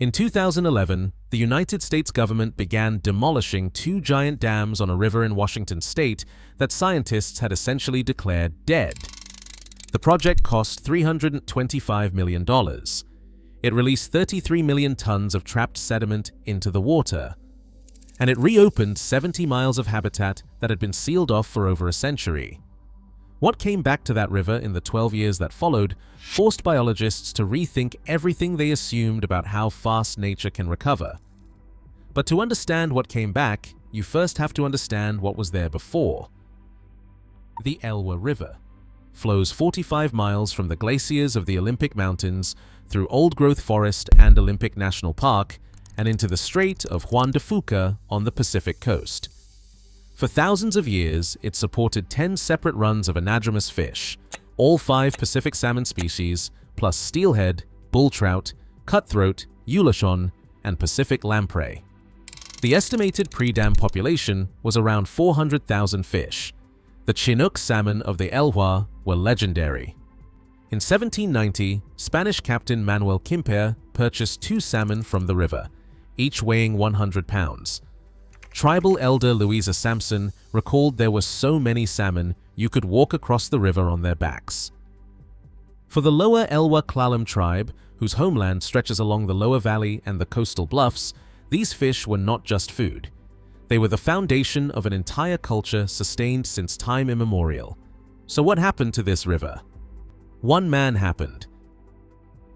In 2011, the United States government began demolishing two giant dams on a river in Washington state that scientists had essentially declared dead. The project cost $325 million. It released 33 million tons of trapped sediment into the water, and it reopened 70 miles of habitat that had been sealed off for over a century. What came back to that river in the 12 years that followed forced biologists to rethink everything they assumed about how fast nature can recover. But to understand what came back, you first have to understand what was there before. The Elwha River flows 45 miles from the glaciers of the Olympic Mountains through old-growth forest and Olympic National Park and into the Strait of Juan de Fuca on the Pacific coast. For thousands of years, it supported 10 separate runs of anadromous fish, all 5 Pacific salmon species, plus steelhead, bull trout, cutthroat, eulachon, and Pacific lamprey. The estimated pre-dam population was around 400,000 fish. The Chinook salmon of the Elwha were legendary. In 1790, Spanish captain Manuel Quimper purchased 2 salmon from the river, each weighing 100 pounds. Tribal elder Louisa Sampson recalled there were so many salmon you could walk across the river on their backs. For the lower Elwha Klallam tribe, whose homeland stretches along the lower valley and the coastal bluffs, these fish were not just food. They were the foundation of an entire culture sustained since time immemorial. So what happened to this river? One man happened.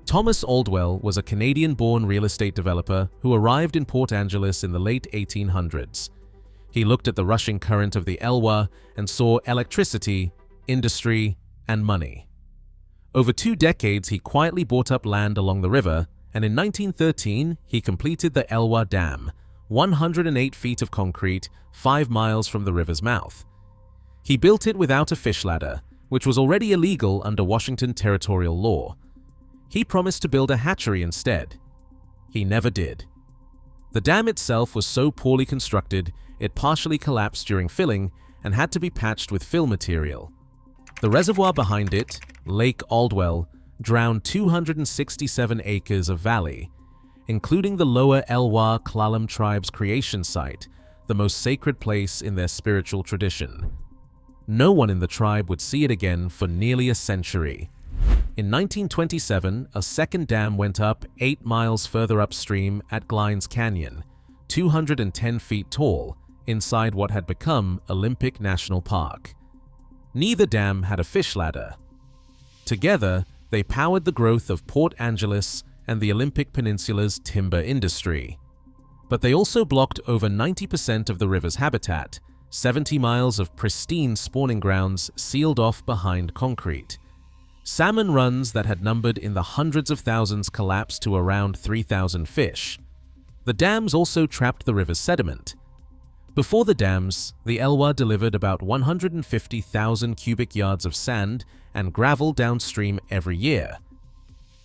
Thomas Aldwell was a Canadian-born real estate developer who arrived in Port Angeles in the late 1800s. He looked at the rushing current of the Elwha and saw electricity, industry, and money. Over 2 decades, he quietly bought up land along the river, and in 1913, he completed the Elwha Dam, 108 feet of concrete, 5 miles from the river's mouth. He built it without a fish ladder, which was already illegal under Washington territorial law. He promised to build a hatchery instead. He never did. The dam itself was so poorly constructed, it partially collapsed during filling and had to be patched with fill material. The reservoir behind it, Lake Aldwell, drowned 267 acres of valley, including the lower Elwha Klallam tribe's creation site, the most sacred place in their spiritual tradition. No one in the tribe would see it again for nearly a century. In 1927, a second dam went up 8 miles further upstream at Glines Canyon, 210 feet tall, inside what had become Olympic National Park. Neither dam had a fish ladder. Together, they powered the growth of Port Angeles and the Olympic Peninsula's timber industry. But they also blocked over 90% of the river's habitat, 70 miles of pristine spawning grounds sealed off behind concrete. Salmon runs that had numbered in the hundreds of thousands collapsed to around 3,000 fish. The dams also trapped the river's sediment. Before the dams, the Elwha delivered about 150,000 cubic yards of sand and gravel downstream every year.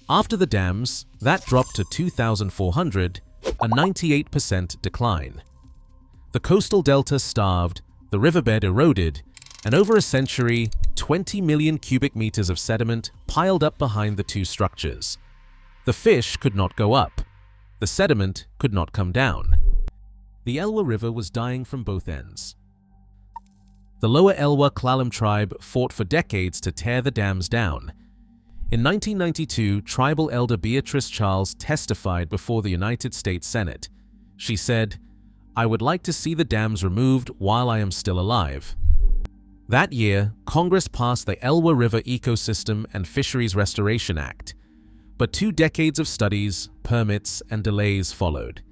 After the dams, that dropped to 2,400, a 98% decline. The coastal delta starved, the riverbed eroded, and over a century, 20 million cubic meters of sediment piled up behind the 2 structures. The fish could not go up. The sediment could not come down. The Elwha River was dying from both ends. The lower Elwha Klallam tribe fought for decades to tear the dams down. In 1992, tribal elder Beatrice Charles testified before the United States Senate. She said, "I would like to see the dams removed while I am still alive." That year, Congress passed the Elwha River Ecosystem and Fisheries Restoration Act, but 2 decades of studies, permits, and delays followed.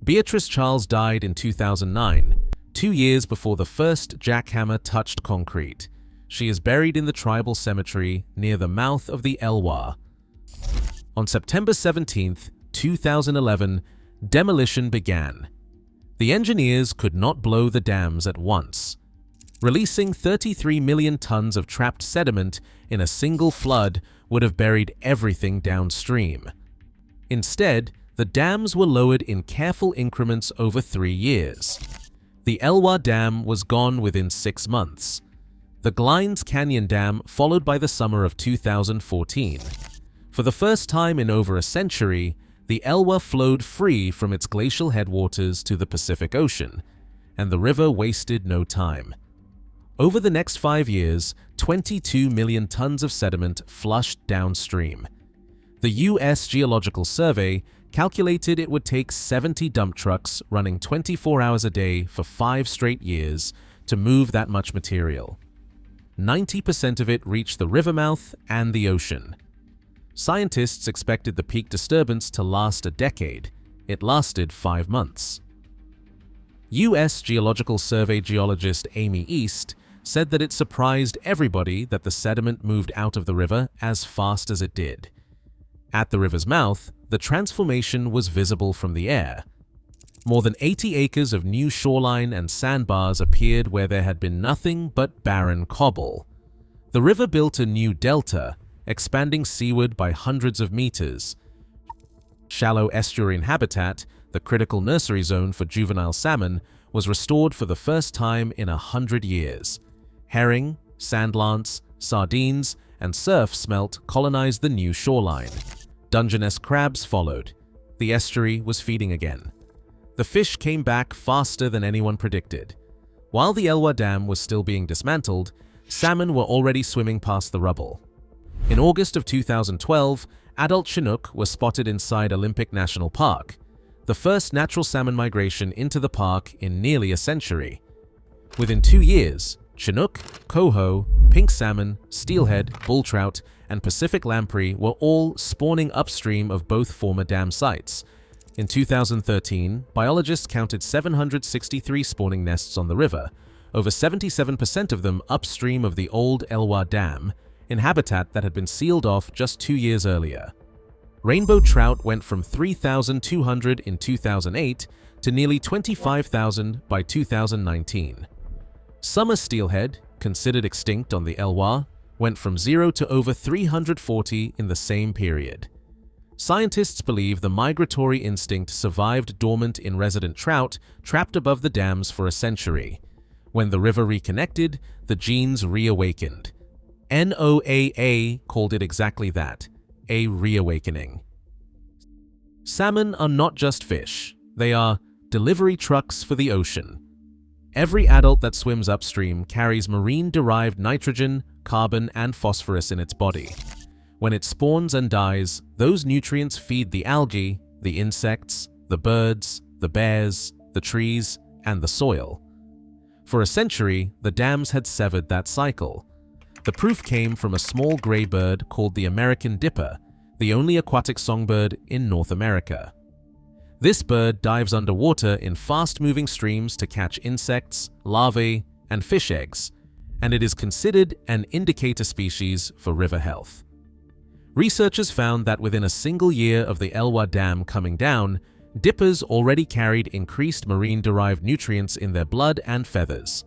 Beatrice Charles died in 2009, 2 years before the first jackhammer touched concrete. She is buried in the tribal cemetery near the mouth of the Elwha. On September 17, 2011, demolition began. The engineers could not blow the dams at once. Releasing 33 million tons of trapped sediment in a single flood would have buried everything downstream. Instead, the dams were lowered in careful increments over 3 years. The Elwha Dam was gone within 6 months. The Glines Canyon Dam followed by the summer of 2014. For the first time in over a century, the Elwha flowed free from its glacial headwaters to the Pacific Ocean, and the river wasted no time. Over the next 5 years, 22 million tons of sediment flushed downstream. The U.S. Geological Survey calculated it would take 70 dump trucks running 24 hours a day for 5 straight years to move that much material. 90% of it reached the river mouth and the ocean. Scientists expected the peak disturbance to last a decade. It lasted 5 months. U.S. Geological Survey geologist Amy East said that it surprised everybody that the sediment moved out of the river as fast as it did. At the river's mouth, the transformation was visible from the air. More than 80 acres of new shoreline and sandbars appeared where there had been nothing but barren cobble. The river built a new delta, expanding seaward by hundreds of meters. Shallow estuarine habitat, the critical nursery zone for juvenile salmon, was restored for the first time in 100 years. Herring, sandlance, sardines, and surf smelt colonized the new shoreline. Dungeness crabs followed. The estuary was feeding again. The fish came back faster than anyone predicted. While the Elwha Dam was still being dismantled, salmon were already swimming past the rubble. In August of 2012, adult Chinook were spotted inside Olympic National Park, the first natural salmon migration into the park in nearly a century. Within 2 years, Chinook, coho, pink salmon, steelhead, bull trout, and Pacific lamprey were all spawning upstream of both former dam sites. In 2013, biologists counted 763 spawning nests on the river, over 77% of them upstream of the old Elwha Dam, in habitat that had been sealed off just 2 years earlier. Rainbow trout went from 3,200 in 2008 to nearly 25,000 by 2019. Summer steelhead, considered extinct on the Elwha, went from 0 to over 340 in the same period. Scientists believe the migratory instinct survived dormant in resident trout trapped above the dams for a century. When the river reconnected, the genes reawakened. NOAA called it exactly that, a reawakening. Salmon are not just fish, they are delivery trucks for the ocean. Every adult that swims upstream carries marine-derived nitrogen, carbon, and phosphorus in its body. When it spawns and dies, those nutrients feed the algae, the insects, the birds, the bears, the trees, and the soil. For a century, the dams had severed that cycle. The proof came from a small gray bird called the American dipper, the only aquatic songbird in North America. This bird dives underwater in fast-moving streams to catch insects, larvae, and fish eggs, and it is considered an indicator species for river health. Researchers found that within a single year of the Elwha Dam coming down, dippers already carried increased marine-derived nutrients in their blood and feathers.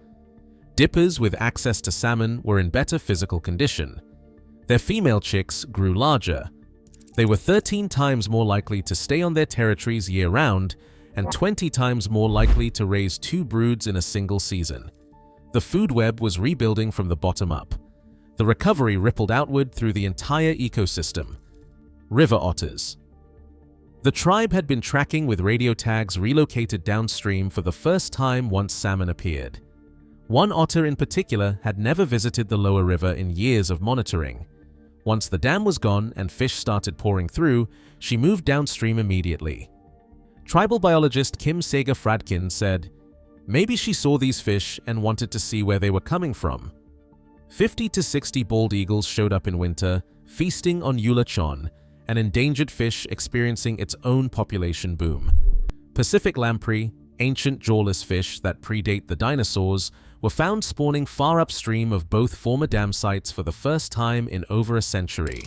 Dippers with access to salmon were in better physical condition. Their female chicks grew larger. They were 13 times more likely to stay on their territories year-round and 20 times more likely to raise 2 broods in a single season. The food web was rebuilding from the bottom up. The recovery rippled outward through the entire ecosystem. River otters. The tribe had been tracking with radio tags relocated downstream for the first time once salmon appeared. One otter in particular had never visited the lower river in years of monitoring. Once the dam was gone and fish started pouring through, she moved downstream immediately. Tribal biologist Kim Sager-Fradkin said, "Maybe she saw these fish and wanted to see where they were coming from." 50 to 60 bald eagles showed up in winter, feasting on eulachon, an endangered fish experiencing its own population boom. Pacific lamprey, ancient jawless fish that predate the dinosaurs, were found spawning far upstream of both former dam sites for the first time in over a century.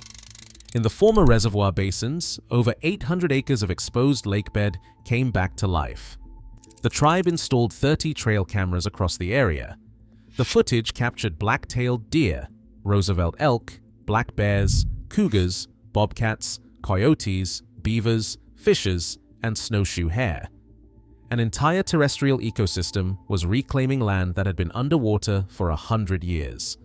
In the former reservoir basins, over 800 acres of exposed lakebed came back to life. The tribe installed 30 trail cameras across the area. The footage captured black-tailed deer, Roosevelt elk, black bears, cougars, bobcats, coyotes, beavers, fishes, and snowshoe hare. An entire terrestrial ecosystem was reclaiming land that had been underwater for 100 years.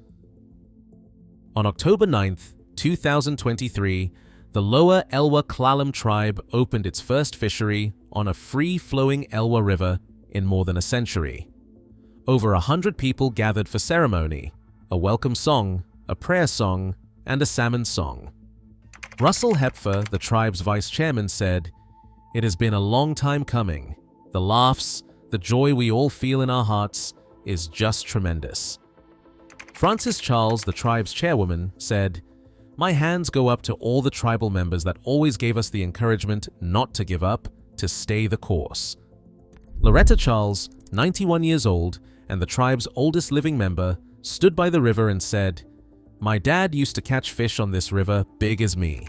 On October 9, 2023, the lower Elwha Klallam tribe opened its first fishery on a free-flowing Elwha River in more than a century. Over 100 people gathered for ceremony, a welcome song, a prayer song, and a salmon song. Russell Hepfer, the tribe's vice chairman, said, "It has been a long time coming. The laughs, the joy we all feel in our hearts is just tremendous." Frances Charles, the tribe's chairwoman, said, "My hands go up to all the tribal members that always gave us the encouragement not to give up, to stay the course." Loretta Charles, 91 years old and the tribe's oldest living member, stood by the river and said, "My dad used to catch fish on this river big as me."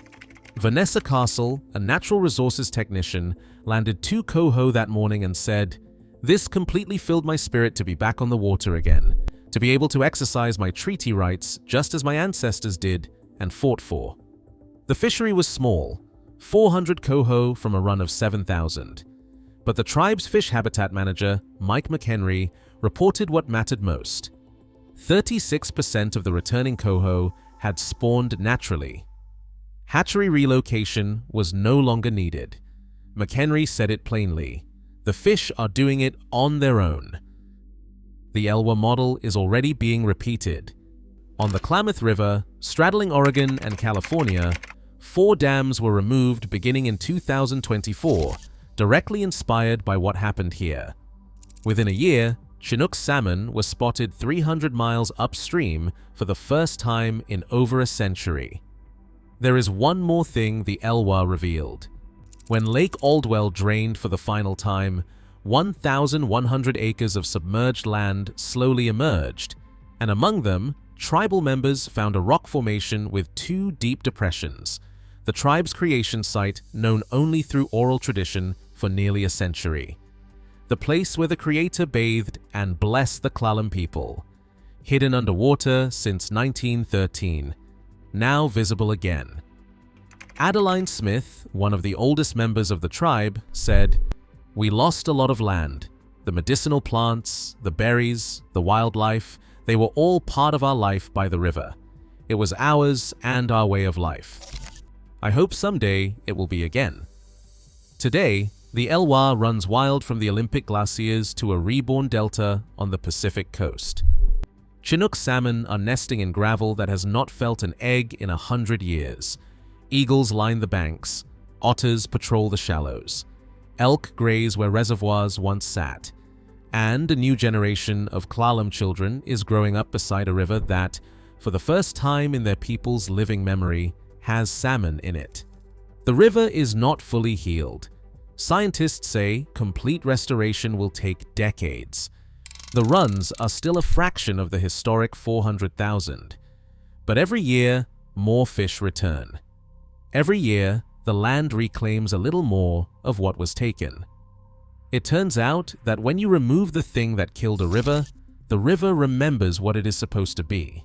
Vanessa Castle, a natural resources technician, landed 2 coho that morning and said, "This completely filled my spirit to be back on the water again, to be able to exercise my treaty rights just as my ancestors did and fought for." The fishery was small, 400 coho from a run of 7,000. But the tribe's fish habitat manager, Mike McHenry, reported what mattered most. 36% of the returning coho had spawned naturally. Hatchery relocation was no longer needed. McHenry said it plainly. The fish are doing it on their own. The Elwha model is already being repeated. On the Klamath River, straddling Oregon and California, 4 dams were removed beginning in 2024, directly inspired by what happened here. Within a year, Chinook salmon was spotted 300 miles upstream for the first time in over a century. There is one more thing the Elwha revealed. When Lake Aldwell drained for the final time, 1,100 acres of submerged land slowly emerged, and among them, tribal members found a rock formation with 2 deep depressions, the tribe's creation site known only through oral tradition for nearly a century. The place where the Creator bathed and blessed the Klallam people, hidden underwater since 1913, now visible again. Adeline Smith, one of the oldest members of the tribe, said, "We lost a lot of land. The medicinal plants, the berries, the wildlife, they were all part of our life by the river. It was ours and our way of life. I hope someday it will be again." Today, the Elwha runs wild from the Olympic glaciers to a reborn delta on the Pacific coast. Chinook salmon are nesting in gravel that has not felt an egg in 100 years. Eagles line the banks. Otters patrol the shallows. Elk graze where reservoirs once sat. And a new generation of Klallam children is growing up beside a river that, for the first time in their people's living memory, has salmon in it. The river is not fully healed. Scientists say complete restoration will take decades. The runs are still a fraction of the historic 400,000. But every year, more fish return. Every year, the land reclaims a little more of what was taken. It turns out that when you remove the thing that killed a river, the river remembers what it is supposed to be.